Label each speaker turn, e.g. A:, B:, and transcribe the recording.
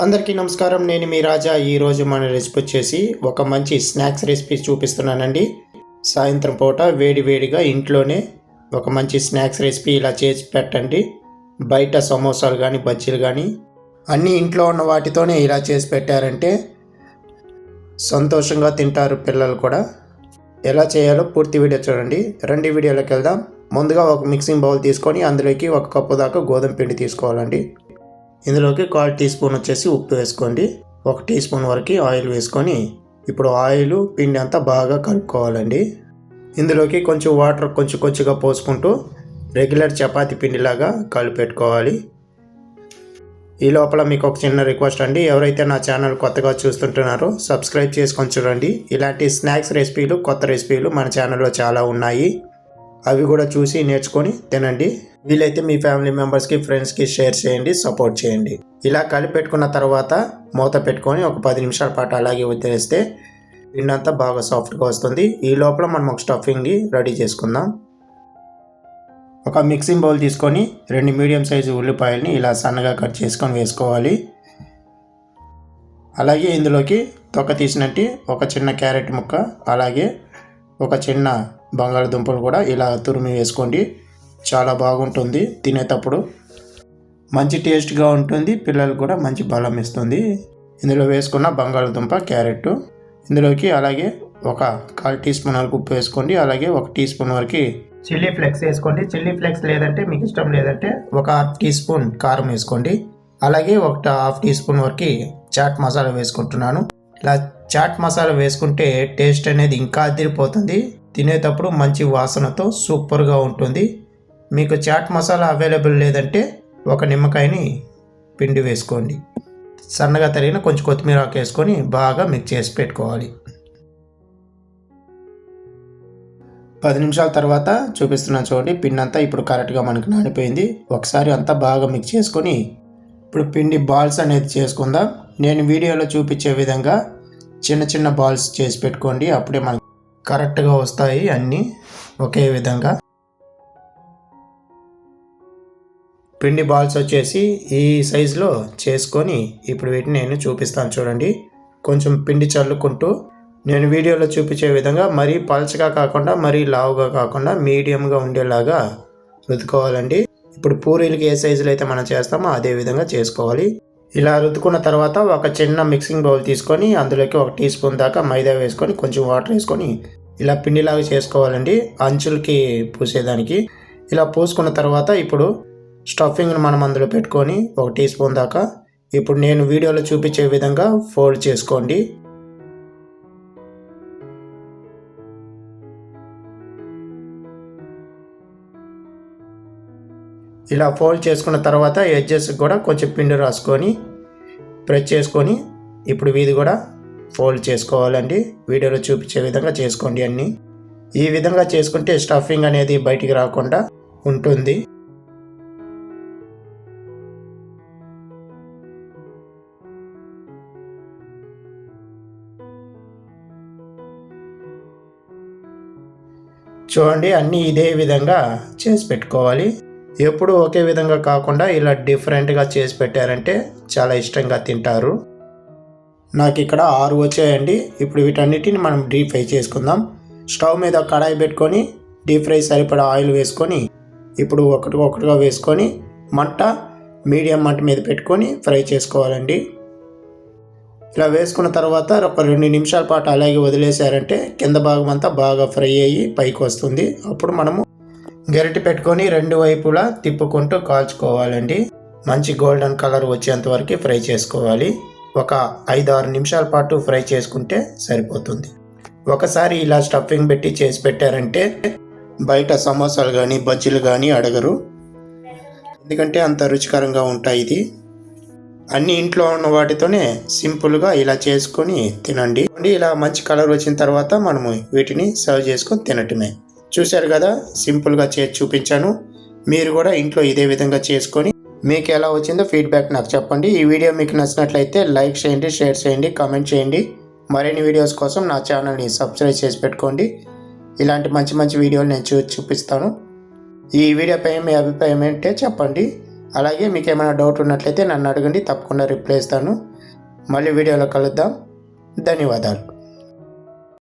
A: అందరికీ నమస్కారం. నేను మీ రాజా. ఈరోజు మన రెసిపీ వచ్చేసి ఒక మంచి స్నాక్స్ రెసిపీ చూపిస్తున్నానండి. సాయంత్రం పూట వేడివేడిగా ఇంట్లోనే ఒక మంచి స్నాక్స్ రెసిపీ ఇలా చేసి పెట్టండి. బయట సమోసాలు కానీ బజ్జీలు కానీ అన్నీ ఇంట్లో ఉన్న వాటితోనే ఇలా చేసి పెట్టారంటే సంతోషంగా తింటారు పిల్లలు కూడా. ఎలా చేయాలో పూర్తి వీడియో చూడండి. రెండు వీడియోలోకి వెళ్దాం. ముందుగా ఒక మిక్సింగ్ బౌల్ తీసుకొని అందులోకి 1 కప్పు దాకా గోధుమ పిండి తీసుకోవాలండి. ఇందులోకి 1/4 టీ స్పూన్ వచ్చేసి ఉప్పు వేసుకోండి. 1 టీ స్పూన్ వరకు ఆయిల్ వేసుకొని ఇప్పుడు ఆయిల్ పిండి అంతా బాగా కలుపుకోవాలండి. ఇందులోకి కొంచెం వాటర్ కొంచెంగా పోసుకుంటూ రెగ్యులర్ చపాతీ పిండిలాగా కలిపెట్టుకోవాలి. ఈ లోపల మీకు ఒక చిన్న రిక్వెస్ట్ అండి, ఎవరైతే నా ఛానల్ కొత్తగా చూస్తుంటున్నారో సబ్స్క్రైబ్ చేసుకొని చూడండి. ఇలాంటి స్నాక్స్ రెసిపీలు, కొత్త రెసిపీలు మన ఛానల్లో చాలా ఉన్నాయి. అవి కూడా చూసి నేర్చుకొని తినండి. వీలైతే మీ ఫ్యామిలీ మెంబర్స్కి, ఫ్రెండ్స్కి షేర్ చేయండి, సపోర్ట్ చేయండి. ఇలా కలిపెట్టుకున్న తర్వాత మూత పెట్టుకొని ఒక 10 నిమిషాల పాటు అలాగే వదిలేస్తే పిండి అంతా బాగా సాఫ్ట్గా వస్తుంది. ఈ లోపల మనం ఒక స్టఫింగ్ని రెడీ చేసుకుందాం. ఒక మిక్సింగ్ బౌల్ తీసుకొని 2 మీడియం సైజు ఉల్లిపాయలని ఇలా సన్నగా కట్ చేసుకొని వేసుకోవాలి. అలాగే ఇందులోకి తొక్క తీసినట్టు ఒక చిన్న క్యారెట్ ముక్క, అలాగే ఒక చిన్న బంగాళదుంపలు కూడా ఇలా తురిమి వేసుకోండి. చాలా బాగుంటుంది, తినేటప్పుడు మంచి టేస్ట్గా ఉంటుంది, పిల్లలకు కూడా మంచి బలం ఇస్తుంది. ఇందులో వేసుకున్న బంగాళదుంప, క్యారెట్ ఇందులోకి అలాగే ఒక 1/4 టీ స్పూన్ వరకు ఉప్పు వేసుకోండి. అలాగే 1 టీ స్పూన్ వరకు చిల్లీ ఫ్లేక్స్ వేసుకోండి. చిల్లీ ఫ్లేక్స్ లేదంటే మీకు ఇష్టం లేదంటే ఒక 1/2 టీ స్పూన్ కారం వేసుకోండి. అలాగే 1/2 టీ స్పూన్ వరకు చాట్ మసాలా వేసుకుంటున్నాను. ఇలా చాట్ మసాలా వేసుకుంటే టేస్ట్ అనేది ఇంకా అదిరిపోతుంది. తినేటప్పుడు మంచి వాసనతో సూపర్గా ఉంటుంది. మీకు చాట్ మసాలా అవైలబుల్ లేదంటే ఒక నిమ్మకాయని పిండి వేసుకోండి. సన్నగా తరిగిన కొంచెం కొత్తిమీర ఆకు వేసుకొని బాగా మిక్స్ చేసి పెట్టుకోవాలి. 10 నిమిషాల తర్వాత చూపిస్తున్నాను చూడండి. పిండి అంతా ఇప్పుడు కరెక్ట్గా మనకు నానిపోయింది. ఒకసారి అంతా బాగా మిక్స్ చేసుకొని ఇప్పుడు పిండి బాల్స్ అనేది చేసుకుందాం. నేను వీడియోలో చూపించే విధంగా చిన్న చిన్న బాల్స్ చేసి పెట్టుకోండి. అప్పుడే మనకు కరెక్ట్గా వస్తాయి అన్నీ ఒకే విధంగా. పిండి బాల్స్ వచ్చేసి ఈ సైజులో చేసుకొని ఇప్పుడు వీటిని నేను చూపిస్తాను చూడండి. కొంచెం పిండి చల్లుకుంటూ నేను వీడియోలో చూపించే విధంగా మరీ పల్చగా కాకుండా మరీ లావుగా కాకుండా మీడియంగా ఉండేలాగా రుద్దుకోవాలండి. ఇప్పుడు పూరీలకి ఏ సైజులో అయితే మనం చేస్తామో అదే విధంగా చేసుకోవాలి. ఇలా రుద్దుకున్న తర్వాత ఒక చిన్న మిక్సింగ్ బౌల్ తీసుకొని అందులోకి 1 టీ స్పూన్ దాకా మైదా వేసుకొని కొంచెం వాటర్ వేసుకొని ఇలా పిండిలాగా చేసుకోవాలండి, అంచులకి పూసేదానికి. ఇలా పూసుకున్న తర్వాత ఇప్పుడు స్టఫింగ్ని మనం అందులో పెట్టుకొని 1 టీ స్పూన్ దాకా ఇప్పుడు నేను వీడియోలో చూపించే విధంగా ఫోల్డ్ చేసుకోండి. ఇలా ఫోల్డ్ చేసుకున్న తర్వాత ఎడ్జెస్ కూడా కొంచెం పిండి రాసుకొని ప్రెస్ చేసుకొని ఇప్పుడు వీధి కూడా ఫోల్డ్ చేసుకోవాలండి. వీడియోలో చూపించే విధంగా చేసుకోండి అన్నీ. ఈ విధంగా చేసుకుంటే స్టఫింగ్ అనేది బయటికి రాకుండా ఉంటుంది. చూడండి, అన్నీ ఇదే విధంగా చేసి పెట్టుకోవాలి. ఎప్పుడు ఒకే విధంగా కాకుండా ఇలా డిఫరెంట్గా చేసి పెట్టారంటే చాలా ఇష్టంగా తింటారు. నాకు ఇక్కడ 6 వచ్చాయండి. ఇప్పుడు వీటన్నిటిని మనం డీప్ ఫ్రై చేసుకుందాం. స్టవ్ మీద కడాయి పెట్టుకొని డీప్ ఫ్రై సరిపడా ఆయిల్ వేసుకొని ఇప్పుడు ఒక్కొక్కటిగా వేసుకొని మంట మీడియం మంట మీద పెట్టుకొని ఫ్రై చేసుకోవాలండి. ఇలా వేసుకున్న తర్వాత ఒక 2 నిమిషాల పాటు అలాగే వదిలేసారంటే కింద భాగం అంతా బాగా ఫ్రై అయ్యి పైకి వస్తుంది. అప్పుడు మనము గరిటె పెట్టుకొని 2 వైపులా తిప్పుకుంటూ కాల్చుకోవాలండి. మంచి గోల్డెన్ కలర్ వచ్చేంత వరకు ఫ్రై చేసుకోవాలి. ఒక 5-6 నిమిషాల పాటు ఫ్రై చేసుకుంటే సరిపోతుంది. ఒకసారి ఇలా స్టఫింగ్ పెట్టి చేసి పెట్టారంటే బయట సమోసాలు కానీ బజ్జీలు కానీ అడగరు, ఎందుకంటే అంత రుచికరంగా ఉంటాయి. ఇది అన్ని ఇంట్లో ఉన్న వాటితోనే సింపుల్గా ఇలా చేసుకొని తినండి. ఇలా మంచి కలర్ వచ్చిన తర్వాత మనము వీటిని సర్వ్ చేసుకొని తినటమే. చూశారు కదా, సింపుల్గా చేసి చూపించాను. మీరు కూడా ఇంట్లో ఇదే విధంగా చేసుకొని మీకు ఎలా వచ్చిందో ఫీడ్బ్యాక్ నాకు చెప్పండి. ఈ వీడియో మీకు నచ్చినట్లయితే లైక్ చేయండి, షేర్ చేయండి, కామెంట్ చేయండి. మరిన్ని వీడియోస్ కోసం నా ఛానల్ని సబ్స్క్రైబ్ చేసి పెట్టుకోండి. ఇలాంటి మంచి మంచి వీడియోలు నేను చూపిస్తాను. ఈ వీడియోపై మీ అభిప్రాయం ఏంటంటే చెప్పండి. అలాగే మీకు ఏమైనా డౌట్ ఉన్నట్లయితే నన్ను అడగండి, తప్పకుండా రిప్లై ఇస్తాను. మళ్ళీ వీడియోలో కలుద్దాం. ధన్యవాదాలు.